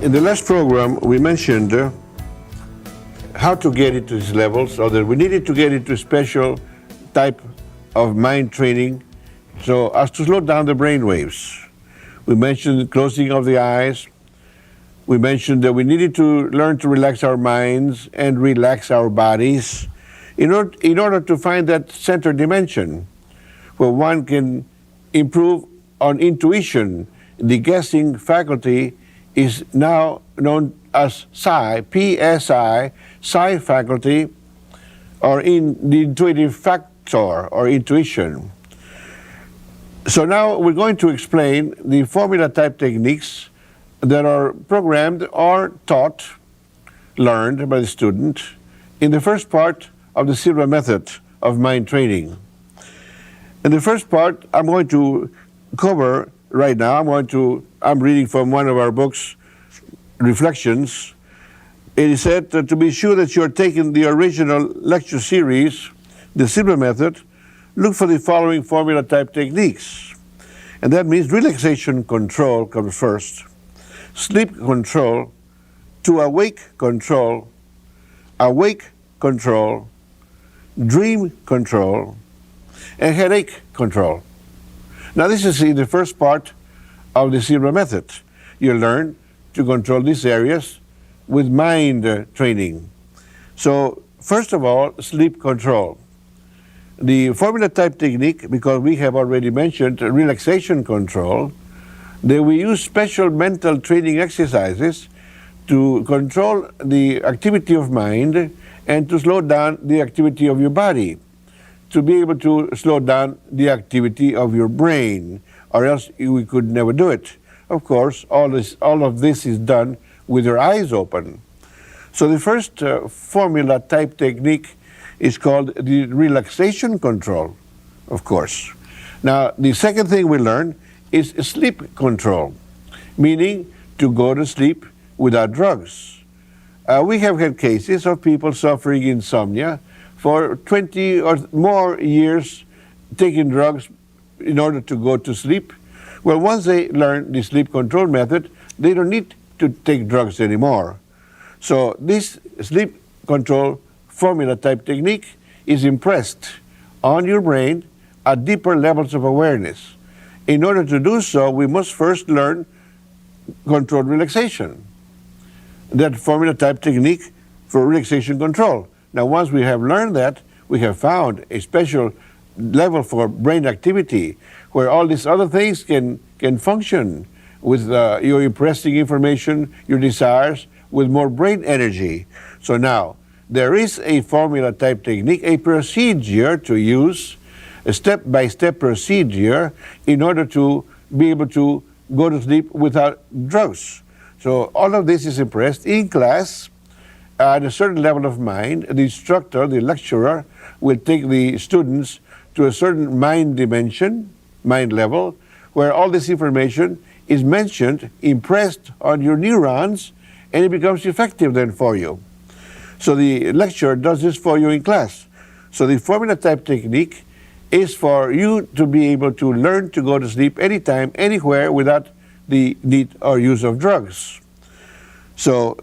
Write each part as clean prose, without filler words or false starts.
In the last program, we mentioned how to get into these levels, so that we needed to get into a special type of mind training so as to slow down the brain waves. We mentioned closing of the eyes. We mentioned that we needed to learn to relax our minds and relax our bodies in order to find that center dimension where one can improve on intuition. The guessing faculty is now known as psi, PSI, psi faculty, or in the intuitive factor or intuition. So now we're going to explain the formula type techniques that are programmed or taught, learned by the student in the first part of the Silva method of mind training. In the first part, I'm going to cover right now, I'm reading from one of our books, Reflections. It is said that to be sure that you're taking the original lecture series, the Silva method, look for the following formula type techniques. And that means relaxation control comes first, sleep control, to awake control, dream control, and headache control. Now this is in the first part of the Silva method. You learn to control these areas with mind training. So first of all, sleep control. The formula type technique, because we have already mentioned relaxation control, that we use special mental training exercises to control the activity of mind and to slow down the activity of your body, to be able to slow down the activity of your brain, or else we could never do it. Of course, all of this is done with your eyes open. So the first formula type technique is called the relaxation control, of course. Now, the second thing we learn is sleep control, meaning to go to sleep without drugs. We have had cases of people suffering insomnia for 20 or more years taking drugs in order to go to sleep. Well, once they learn the sleep control method, they don't need to take drugs anymore. So this sleep control formula type technique is impressed on your brain at deeper levels of awareness. In order to do so, we must first learn controlled relaxation, that formula type technique for relaxation control. Now, once we have learned that, we have found a special level for brain activity where all these other things can function with your impressing information, your desires, with more brain energy. So now, there is a formula type technique, a procedure to use, a step-by-step procedure in order to be able to go to sleep without drugs. So all of this is impressed in class at a certain level of mind. The instructor, the lecturer, will take the students to a certain mind dimension, mind level, where all this information is mentioned, impressed on your neurons, and it becomes effective then for you. So the lecturer does this for you in class. So the formula type technique is for you to be able to learn to go to sleep anytime, anywhere, without the need or use of drugs. So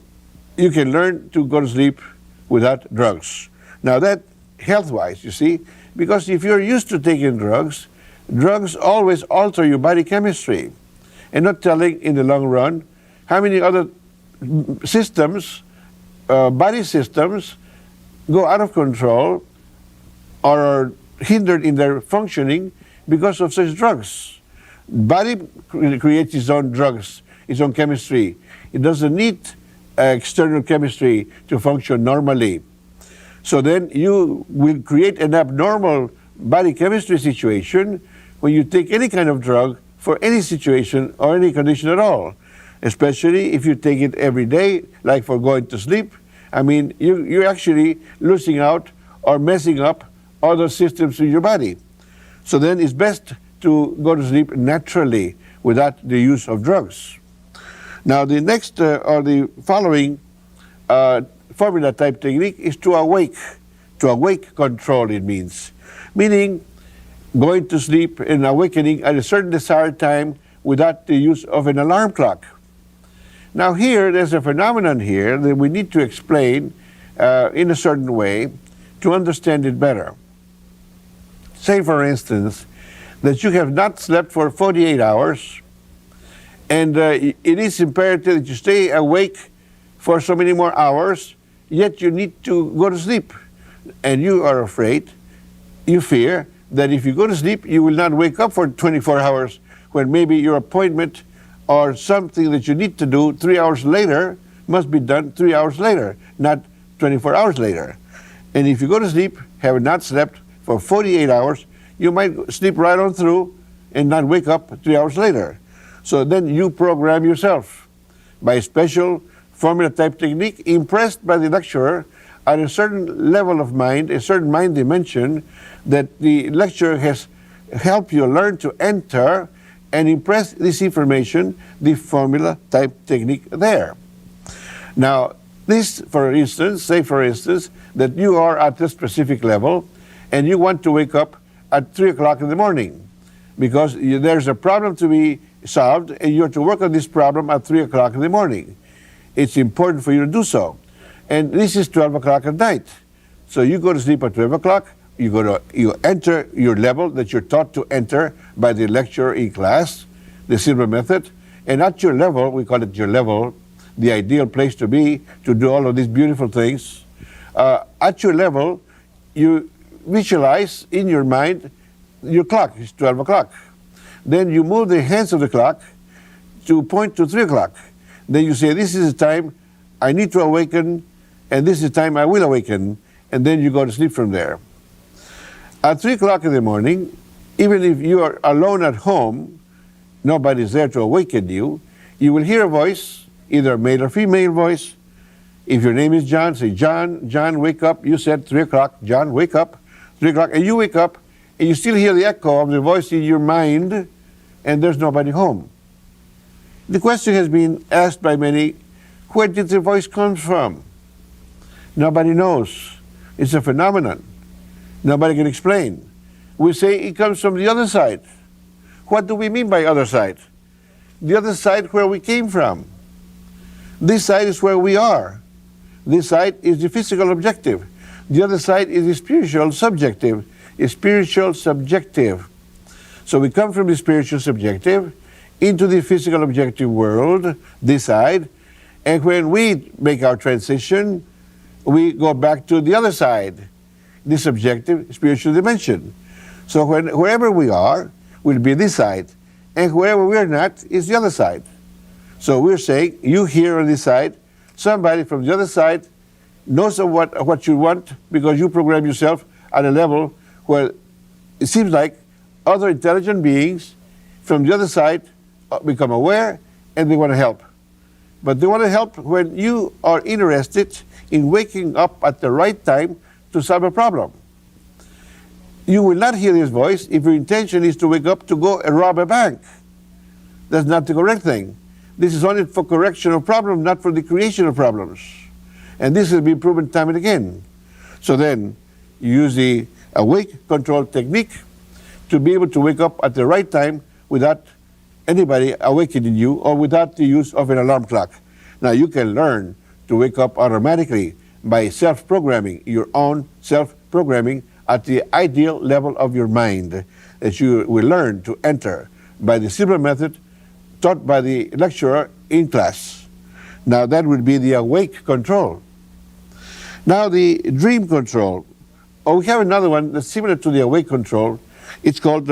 you can learn to go to sleep without drugs. Now that, health-wise, you see, because if you're used to taking drugs, drugs always alter your body chemistry, and not telling in the long run how many other systems, body systems, go out of control or are hindered in their functioning because of such drugs. Body creates its own drugs, its own chemistry. It doesn't need external chemistry to function normally. So then you will create an abnormal body chemistry situation when you take any kind of drug for any situation or any condition at all, especially if you take it every day, like for going to sleep. I mean, you're actually losing out or messing up other systems in your body. So then it's best to go to sleep naturally without the use of drugs. Now the next or the following formula type technique is to awake control, it means. Meaning going to sleep and awakening at a certain desired time without the use of an alarm clock. Now here, there's a phenomenon here that we need to explain in a certain way to understand it better. Say, for instance, that you have not slept for 48 hours, and it is imperative that you stay awake for so many more hours, yet you need to go to sleep. And you are afraid, you fear, that if you go to sleep, you will not wake up for 24 hours when maybe your appointment or something that you need to do 3 hours later must be done 3 hours later, not 24 hours later. And if you go to sleep, have not slept for 48 hours, you might sleep right on through and not wake up 3 hours later. So then you program yourself by a special formula type technique impressed by the lecturer at a certain level of mind, a certain mind dimension that the lecturer has helped you learn to enter and impress this information, the formula type technique there. Now, this, for instance, say for instance, that you are at a specific level and you want to wake up at 3 o'clock in the morning because there's a problem to be solved and you have to work on this problem at 3 o'clock in the morning. It's important for you to do so. And this is 12 o'clock at night. So you go to sleep at 12 o'clock, you enter your level that you're taught to enter by the lecturer in class, the Silva Method, and at your level, we call it your level, the ideal place to be, to do all of these beautiful things. At your level, you visualize in your mind your clock is 12 o'clock. Then you move the hands of the clock to point to 3 o'clock. Then you say, this is the time I need to awaken, and this is the time I will awaken, and then you go to sleep from there. At 3 o'clock in the morning, even if you are alone at home, nobody's there to awaken you, you will hear a voice, either a male or female voice. If your name is John, say, John, John, wake up. You said 3 o'clock, John, wake up. 3 o'clock, and you wake up, and you still hear the echo of the voice in your mind, and there's nobody home. The question has been asked by many, where did the voice come from? Nobody knows. It's a phenomenon. Nobody can explain. We say it comes from the other side. What do we mean by other side? The other side where we came from. This side is where we are. This side is the physical objective. The other side is the spiritual subjective. It's spiritual subjective. So we come from the spiritual subjective into the physical objective world, this side, and when we make our transition, we go back to the other side, the subjective spiritual dimension. So wherever we are, will be this side, and wherever we are not is the other side. So we're saying, you here on this side, somebody from the other side knows of what you want because you program yourself at a level where it seems like other intelligent beings from the other side become aware and they want to help. But they want to help when you are interested in waking up at the right time to solve a problem. You will not hear this voice if your intention is to wake up to go and rob a bank. That's not the correct thing. This is only for correction of problems, not for the creation of problems. And this has been proven time and again. So then, you use the awake control technique to be able to wake up at the right time without anybody awakening you or without the use of an alarm clock. Now, you can learn to wake up automatically by self-programming, your own self-programming at the ideal level of your mind that you will learn to enter by the Silva Method taught by the lecturer in class. Now, that would be the awake control. Now, the dream control. Oh, we have another one that's similar to the awake control. It's called,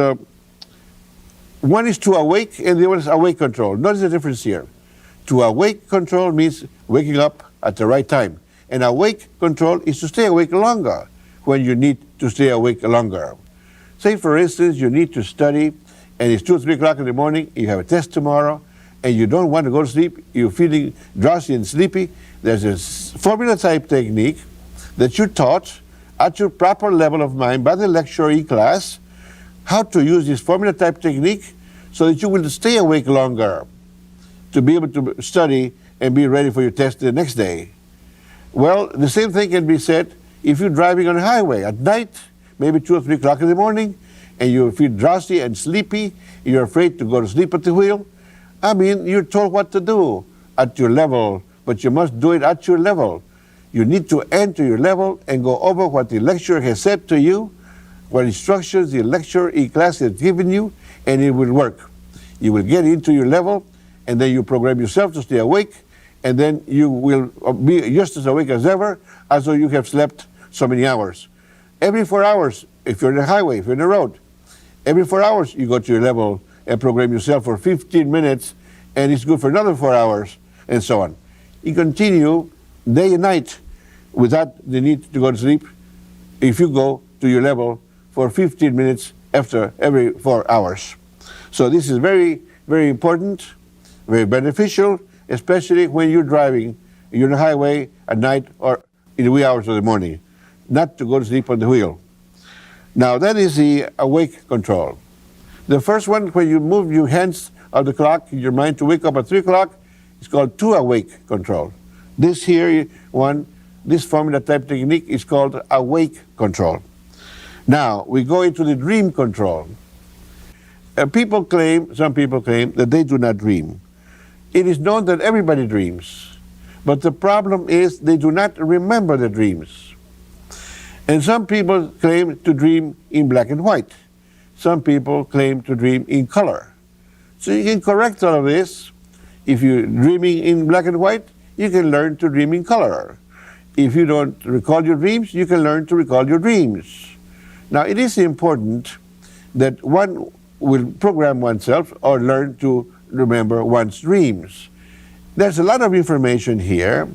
one is to awake and the other is awake control. Notice the difference here. To awake control means waking up at the right time. And awake control is to stay awake longer when you need to stay awake longer. Say, for instance, you need to study and it's 2 or 3 o'clock in the morning, you have a test tomorrow, and you don't want to go to sleep, you're feeling drowsy and sleepy. There's a formula type technique that you're taught at your proper level of mind by the lecturer in class, how to use this formula type technique so that you will stay awake longer to be able to study and be ready for your test the next day. Well, the same thing can be said if you're driving on a highway at night, maybe 2 or 3 o'clock in the morning, and you feel drowsy and sleepy, you're afraid to go to sleep at the wheel. I mean, you're told what to do. at your level, but you must do it at your level. You need to enter your level and go over what the lecturer has said to you, what instructions the lecturer in class has given you, and it will work. You will get into your level, and then you program yourself to stay awake, and then you will be just as awake as ever, as though you have slept so many hours. Every 4 hours, if you're on the highway, if you're on the road, every 4 hours you go to your level and program yourself for 15 minutes, and it's good for another 4 hours, and so on. You continue day and night without the need to go to sleep if you go to your level for 15 minutes after every 4 hours. So this is very, very important, very beneficial, especially when you're driving, you're on the highway at night or in the wee hours of the morning, not to go to sleep on the wheel. Now that is the awake control. The first one, when you move your hands of the clock, your mind to wake up at 3 o'clock, it's called to awake control. This here one, this formula type technique is called awake control. Now we go into the dream control. Some people claim that they do not dream. It is known that everybody dreams, but the problem is they do not remember the dreams. And some people claim to dream in black and white. Some people claim to dream in color. So you can correct all of this. If you're dreaming in black and white, you can learn to dream in color. If you don't recall your dreams, you can learn to recall your dreams. Now it is important that one will program oneself or learn to remember one's dreams. There's a lot of information here,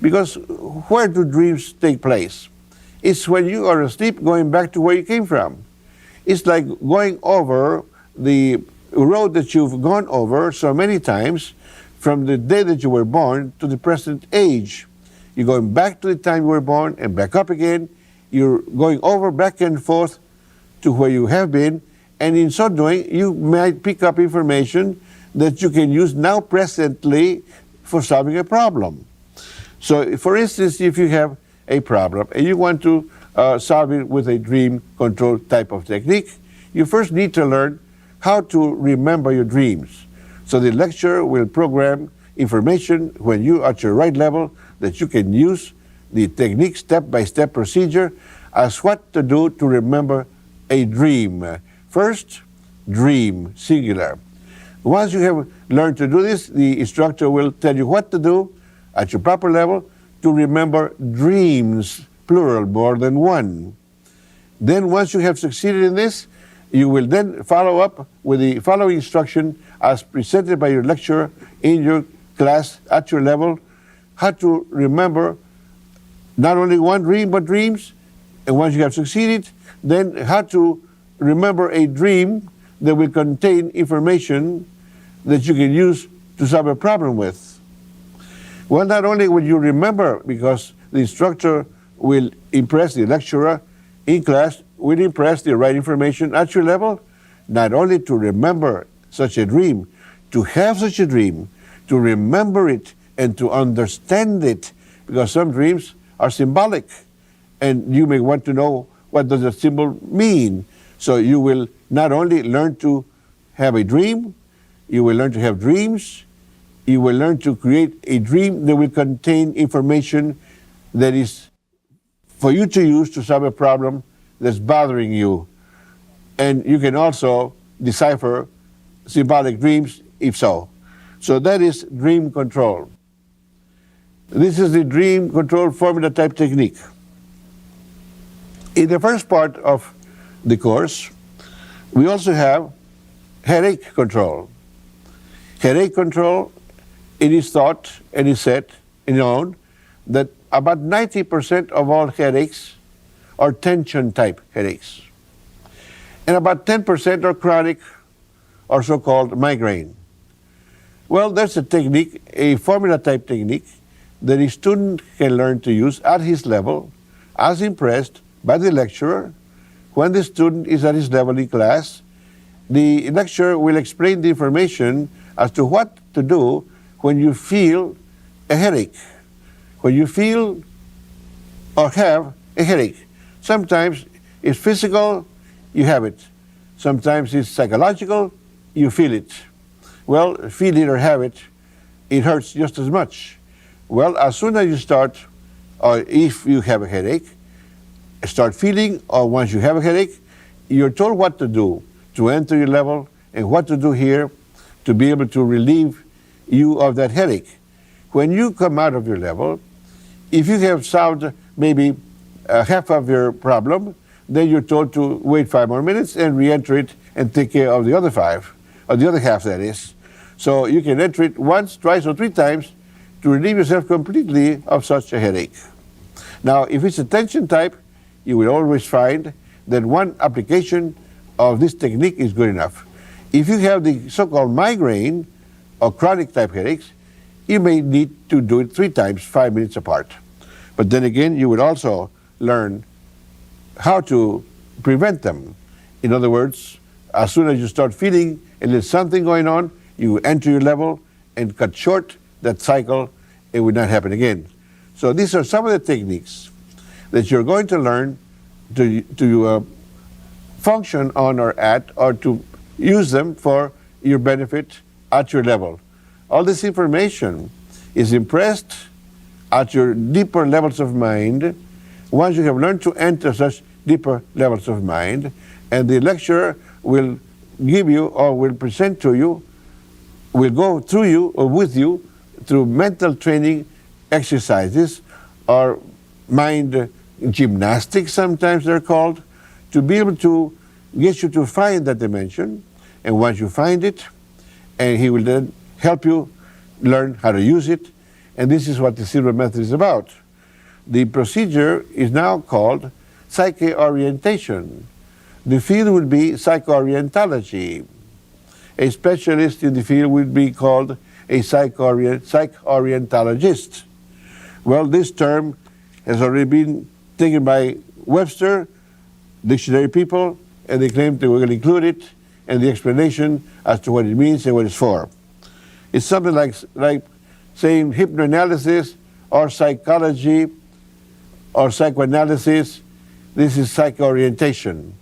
because where do dreams take place? It's when you are asleep going back to where you came from. It's like going over the road that you've gone over so many times from the day that you were born to the present age. You're going back to the time you were born and back up again. You're going over back and forth to where you have been, and in so doing, you might pick up information that you can use now presently for solving a problem. So, for instance, if you have a problem and you want to solve it with a dream control type of technique, you first need to learn how to remember your dreams. So the lecturer will program information when you're at your right level that you can use the technique step-by-step procedure as what to do to remember a dream. First, dream, singular. Once you have learned to do this, the instructor will tell you what to do at your proper level to remember dreams, plural, more than one. Then once you have succeeded in this, you will then follow up with the following instruction as presented by your lecturer in your class at your level, how to remember not only one dream but dreams, and once you have succeeded, then how to remember a dream that will contain information that you can use to solve a problem with. Well, not only will you remember, because the instructor will impress the lecturer in class, will impress the right information at your level, not only to remember such a dream, to have such a dream, to remember it and to understand it, because some dreams are symbolic, and you may want to know what does a symbol mean. So you will not only learn to have a dream, you will learn to have dreams, you will learn to create a dream that will contain information that is for you to use to solve a problem that's bothering you. And you can also decipher symbolic dreams if so. So that is dream control. This is the dream control formula type technique. In the first part of the course, we also have headache control. Headache control, it is thought and is said and known that about 90% of all headaches are tension type headaches. And about 10% are chronic or so-called migraine. Well, there's a technique, a formula type technique that a student can learn to use at his level as impressed by the lecturer. When the student is at his level in class, the lecturer will explain the information as to what to do when you feel a headache, when you feel or have a headache. Sometimes it's physical, you have it. Sometimes it's psychological, you feel it. Well, feel it or have it it hurts just as much. Well, as soon as you start, or if you have a headache, start feeling, or once you have a headache, you're told what to do to enter your level and what to do here to be able to relieve you of that headache. When you come out of your level, if you have solved maybe half of your problem, then you're told to wait 5 more minutes and re-enter it and take care of the other 5, or the other half, that is. So you can enter it once, twice, or 3 times to relieve yourself completely of such a headache. Now, if it's a tension type, you will always find that one application of this technique is good enough. If you have the so-called migraine or chronic type headaches, you may need to do it 3 times, 5 minutes apart. But then again, you would also learn how to prevent them. In other words, as soon as you start feeling a little something going on, you enter your level and cut short that cycle. It would not happen again. So these are some of the techniques that you're going to learn to function on or at, or to use them for your benefit at your level. All this information is impressed at your deeper levels of mind once you have learned to enter such deeper levels of mind, and the lecturer will give you, or will present to you, will go through you or with you through mental training exercises, or mind gymnastics sometimes they're called, to be able to get you to find that dimension. And once you find it, and he will then help you learn how to use it. And this is what the Silva Method is about. The procedure is now called psycho-orientation. The field would be psycho-orientology. A specialist in the field would be called a psych-orientologist. Well, this term has already been taken by Webster, dictionary people, and they claim they will include it and the explanation as to what it means and what it's for. It's something like saying hypnoanalysis or psychology or psychoanalysis. This is psycho-orientation,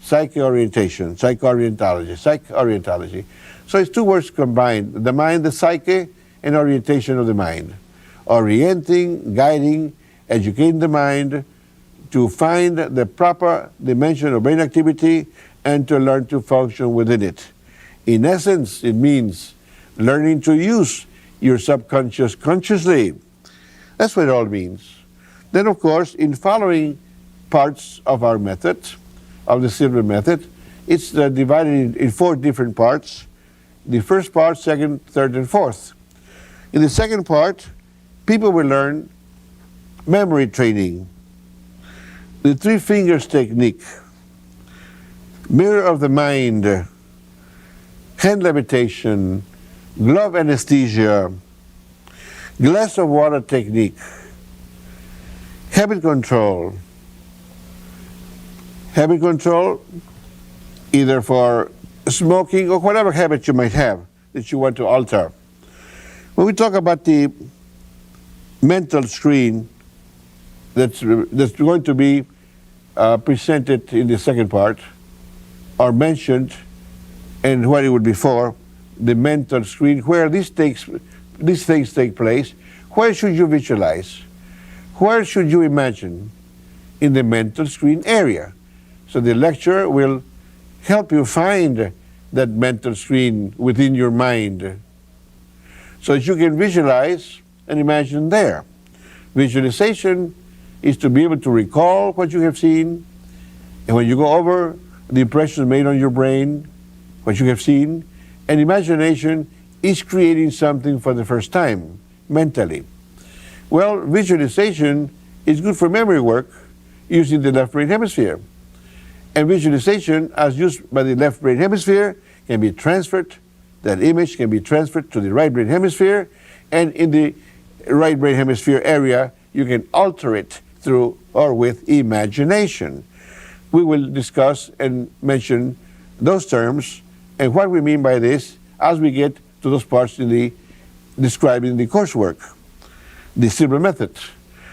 psych-orientology. So it's 2 words combined: the mind, the psyche, and orientation of the mind. Orienting, guiding, educating the mind to find the proper dimension of brain activity and to learn to function within it. In essence, it means learning to use your subconscious consciously. That's what it all means. Then, of course, in following parts of our method, of the Silva Method, it's divided in 4 different parts. The first part, second, third, and fourth. In the second part, people will learn memory training, the 3 fingers technique, mirror of the mind, hand levitation, glove anesthesia, glass of water technique, habit control, either for smoking or whatever habit you might have that you want to alter. When we talk about the mental screen that's going to be presented in the second part, or mentioned, and what it would be for, the mental screen, where these things take place, where should you visualize? Where should you imagine? In the mental screen area. So the lecturer will help you find that mental screen within your mind, so that you can visualize and imagine there. Visualization is to be able to recall what you have seen, and when you go over the impressions made on your brain, what you have seen, and imagination is creating something for the first time, mentally. Well, visualization is good for memory work using the left brain hemisphere. And visualization, as used by the left brain hemisphere, can be transferred, that image can be transferred to the right brain hemisphere, and in the right brain hemisphere area, you can alter it through or with imagination. We will discuss and mention those terms and what we mean by this as we get to those parts in the describing the coursework, the Silva Method.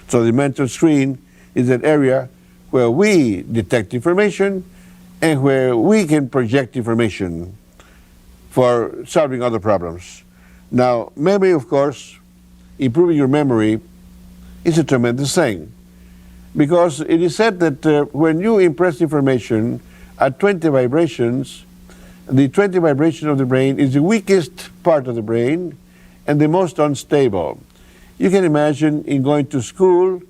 So the mental screen is that area where we detect information and where we can project information for solving other problems. Now, memory, of course, improving your memory is a tremendous thing, because it is said that when you impress information at 20 vibrations, the 20 vibration of the brain is the weakest part of the brain and the most unstable. You can imagine in going to school,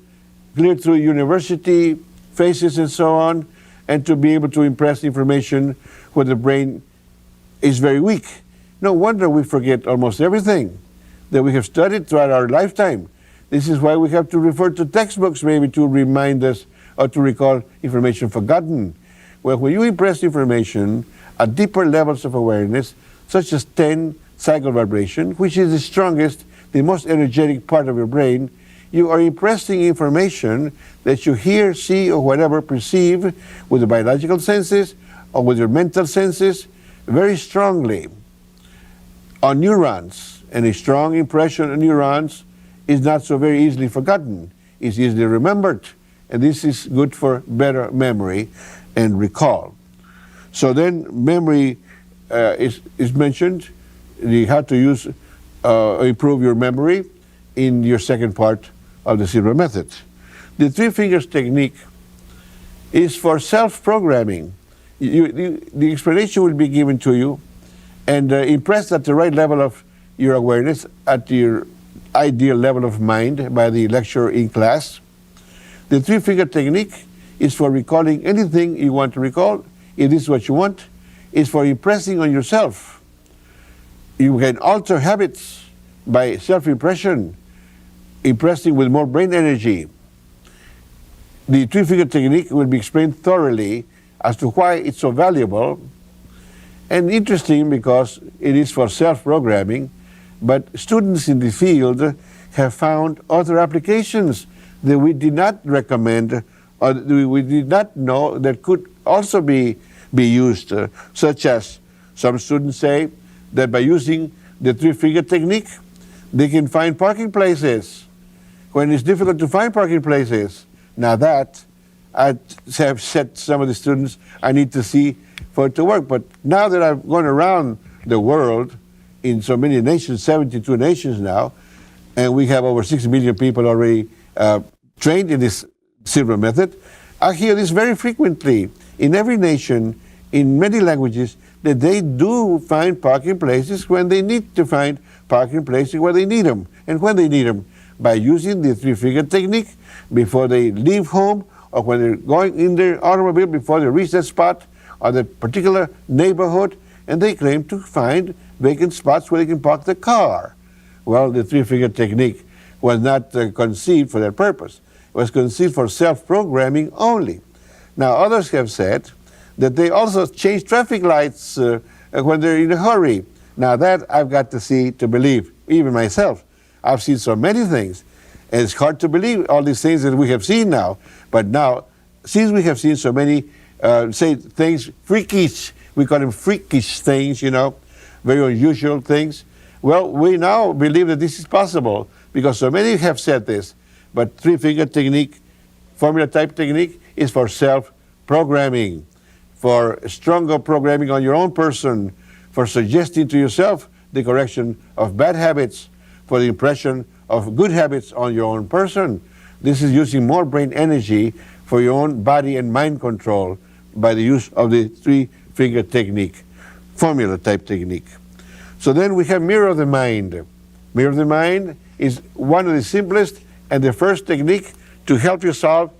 clear through university phases and so on, and to be able to impress information where the brain is very weak. No wonder we forget almost everything that we have studied throughout our lifetime. This is why we have to refer to textbooks maybe to remind us or to recall information forgotten. Well, when you impress information at deeper levels of awareness, such as 10 cycle vibration, which is the strongest, the most energetic part of your brain, you are impressing information that you hear, see, or whatever perceive with the biological senses or with your mental senses very strongly on neurons. And a strong impression on neurons is not so very easily forgotten. It's easily remembered. And this is good for better memory and recall. So then memory is mentioned. You have to use improve your memory in your second part of the Silva method. The three fingers technique is for self-programming. The explanation will be given to you and impressed at the right level of your awareness, at your ideal level of mind by the lecturer in class. The three-finger technique is for recalling anything you want to recall, if this is what you want. It's for impressing on yourself. You can alter habits by self-impression, impressing with more brain energy. The three-finger technique will be explained thoroughly as to why it's so valuable and interesting, because it is for self-programming, but students in the field have found other applications that we did not recommend or we did not know that could also be used, such as some students say that by using the three-finger technique, they can find parking places when it's difficult to find parking places. Now that, I have said to some of the students, I need to see for it to work. But now that I've gone around the world in so many nations, 72 nations now, and we have over 6 million people already trained in this Silva method, I hear this very frequently in every nation, in many languages, that they do find parking places when they need to find parking places where they need them. And when they need them, by using the three-finger technique before they leave home or when they're going in their automobile before they reach that spot or that particular neighborhood, and they claim to find vacant spots where they can park the car. Well, the three-finger technique was not conceived for that purpose. It was conceived for self-programming only. Now, others have said that they also change traffic lights when they're in a hurry. Now, that I've got to see to believe, even myself. I've seen so many things, and it's hard to believe all these things that we have seen now. But now, since we have seen so many, say, things, freakish, we call them freakish things, you know, very unusual things, well, we now believe that this is possible because so many have said this. But three-finger technique, formula type technique, is for self-programming, for stronger programming on your own person, for suggesting to yourself the correction of bad habits, for the impression of good habits on your own person. This is using more brain energy for your own body and mind control by the use of the three-finger technique, formula type technique. So then we have mirror of the mind. Mirror of the mind is one of the simplest and the first technique to help you solve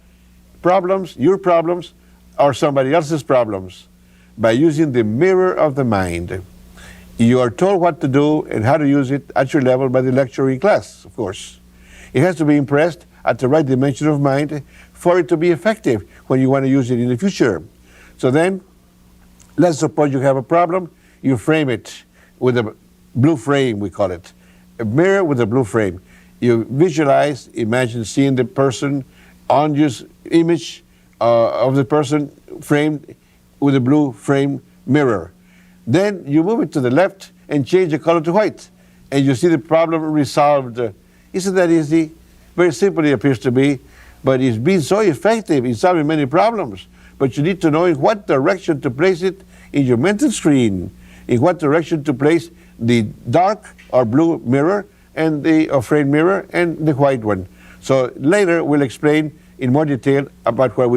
problems, your problems, or somebody else's problems, by using the mirror of the mind. You are told what to do and how to use it at your level by the lecturer in class, of course. It has to be impressed at the right dimension of mind for it to be effective when you want to use it in the future. So then, let's suppose you have a problem, you frame it with a blue frame, we call it. A mirror with a blue frame. You visualize, imagine seeing the person on your image of the person framed with a blue frame mirror. Then you move it to the left and change the color to white, and you see the problem resolved. Isn't that easy? Very simple it appears to be, but it's been so effective in solving many problems. But you need to know in what direction to place it in your mental screen, in what direction to place the dark or blue mirror and the frame mirror and the white one. So later we'll explain in more detail about what we